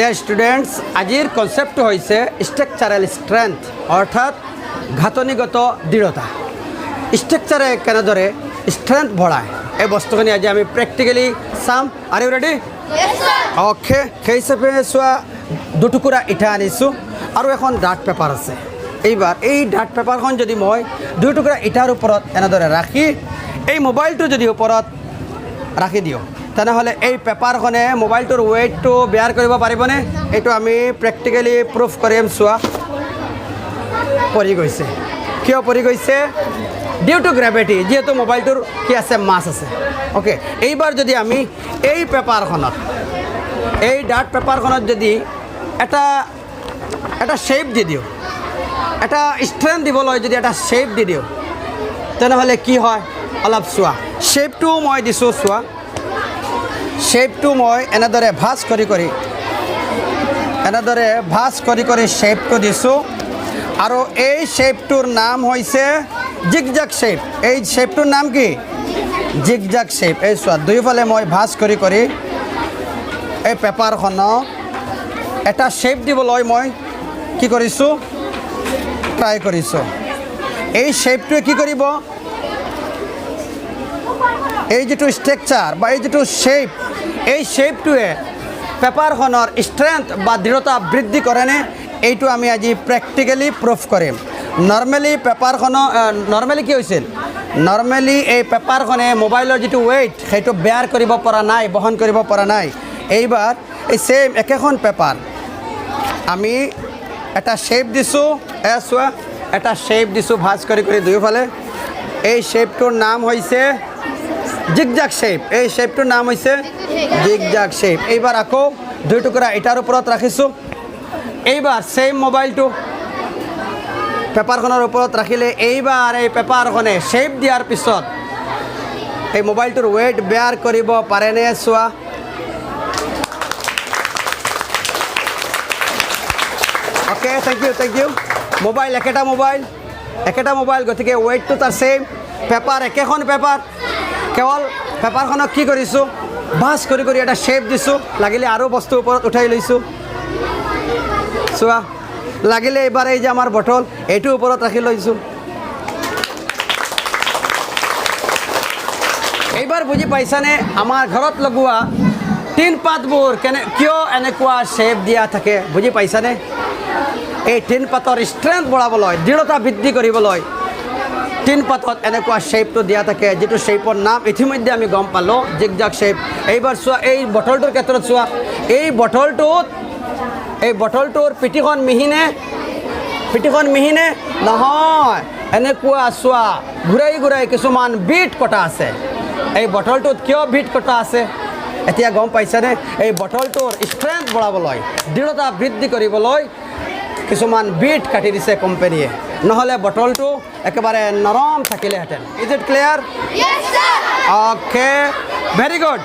Dear students, আজিৰ কনচেপ্টটো হৈছে structural strength, অৰ্থাৎ ঘাটনিগত দৃঢ়তা। ষ্ট্ৰাকচাৰে কেনেদৰে ষ্ট্ৰেংথ বঢ়ায় এই বস্তুখিনি আজি আমি প্ৰেক্টিকেলি চাম। আৰু ইউ ৰেডি? অ'কে, সেই হিচাপে চোৱা, দুটুকুৰা ইটা আনিছোঁ আৰু এখন ডাৰ্ট পেপাৰ আছে। এইবাৰ এই ডাৰ্ট পেপাৰখন যদি মই দুই টুকুৰা ইটাৰ ওপৰত এনেদৰে ৰাখি এই মোবাইলটো যদি ওপৰত ৰাখি দিওঁ, তেনেহ'লে এই পেপাৰখনে মোবাইলটোৰ ৱেইটটো বেয়াৰ কৰিব পাৰিবনে? এইটো আমি প্ৰেক্টিকেলি প্ৰুফ কৰিম। চোৱা, পৰি গৈছে। কিয় পৰি গৈছে? ডিউ টু গ্ৰেভিটি, যিহেতু মোবাইলটোৰ কি আছে, মাছ আছে। অ'কে, এইবাৰ যদি আমি এই পেপাৰখনত, এই ডাৰ্ট পেপাৰখনত যদি এটা শ্বেপ দি দিওঁ, এটা ষ্ট্ৰেংথ দিবলৈ যদি এটা শ্বেপ দি দিওঁ, তেনেহ'লে কি হয় অলপ চোৱা। শ্বেপটো মই দিছোঁ, চোৱা, শ্বেপটো মই এনেদৰে ভাঁজ কৰি শ্বেপটো দিছোঁ। আৰু এই শ্বেপটোৰ নাম হৈছে জিগজাগ শ্বেপ। এই শ্বেপটোৰ নাম কি? Zigzag shape. এই চোৱা, দুয়োফালে মই ভাঁজ কৰি এই পেপাৰখনক এটা শ্বেপ দিবলৈ মই কি কৰিছোঁ, ট্ৰাই কৰিছোঁ। এই শ্বেপটোৱে কি কৰিব, এই যিটো ষ্ট্ৰাকচাৰ বা এই যিটো শ্বেপ, এই শ্বেপটোৱে পেপাৰখনৰ ষ্ট্ৰেংথ বা দৃঢ়তা বৃদ্ধি কৰেনে? এইটো আমি আজি প্ৰেক্টিকেলি প্ৰুফ কৰিম। নৰ্মেলি কি হৈছিল, নৰ্মেলি এই পেপাৰখনে মোবাইলৰ যিটো ৱেইট সেইটো বেয়াৰ কৰিব পৰা নাই, বহন কৰিব পৰা নাই। এইবাৰ এই ছেইম একেখন পেপাৰ আমি এটা শ্বেপ দিছোঁ, চোৱা, এটা শ্বেপ দিছোঁ ভাঁজ কৰি দুয়োফালে। এই শ্বেপটোৰ নাম হৈছে জিগজাগ শ্বেপ। এই শ্বেপটোৰ নাম হৈছে জিগজাগ শ্বেপ। এইবাৰ আকৌ দুই টুকুৰা ইটাৰ ওপৰত ৰাখিছোঁ। এইবাৰ ছেইম মোবাইলটো পেপাৰখনৰ ওপৰত ৰাখিলে এইবাৰ এই পেপাৰখনে শ্বেপ দিয়াৰ পিছত এই মোবাইলটোৰ ৱেইট বেয়াৰ কৰিব পাৰেনে? চোৱা, অ'কে, থেংক ইউ। মোবাইল একেটা মোবাইল, গতিকে ৱেইটটো তাৰ ছেইম, পেপাৰ একেখন পেপাৰ, কেৱল পেপাৰখনক কি কৰিছোঁ, ভাঁজ কৰি এটা শ্বেপ দিছোঁ। লাগিলে আৰু বস্তু ওপৰত উঠাই লৈছোঁ। চোৱা, লাগিলে এইবাৰ এই যে আমাৰ বটল, এইটো ওপৰত ৰাখি লৈছোঁ। এইবাৰ বুজি পাইছানে আমাৰ ঘৰত লগোৱা টিন পাতবোৰ কিয় এনেকুৱা শ্বেপ দিয়া থাকে? বুজি পাইছানে? এই টিন পাতৰ ষ্ট্ৰেংথ বঢ়াবলৈ, দৃঢ়তা বৃদ্ধি কৰিবলৈ টিন পাতত এনেকুৱা শ্বেপটো দিয়া থাকে, যিটো শ্বেপৰ নাম ইতিমধ্যে আমি গম পালোঁ, জিগজাগ শ্বেপ। এইবাৰ চোৱা, এই বটলটোৰ ক্ষেত্ৰত চোৱা, এই বটলটোৰ পিঠিখন মিহিনে নহয়, এনেকুৱা চোৱা, ঘূৰাই কিছুমান বিট কটা আছে। এই বটলটোত কিয় বিট কটা আছে এতিয়া গম পাইছানে? এই বটলটোৰ ষ্ট্ৰেংথ বঢ়াবলৈ, দৃঢ়তা বৃদ্ধি কৰিবলৈ কিছুমান বিট কাটি দিছে কোম্পানীয়ে, নহ'লে বটলটো একেবাৰে নৰম থাকিলেহেঁতেন। Is it clear? Okay, very good.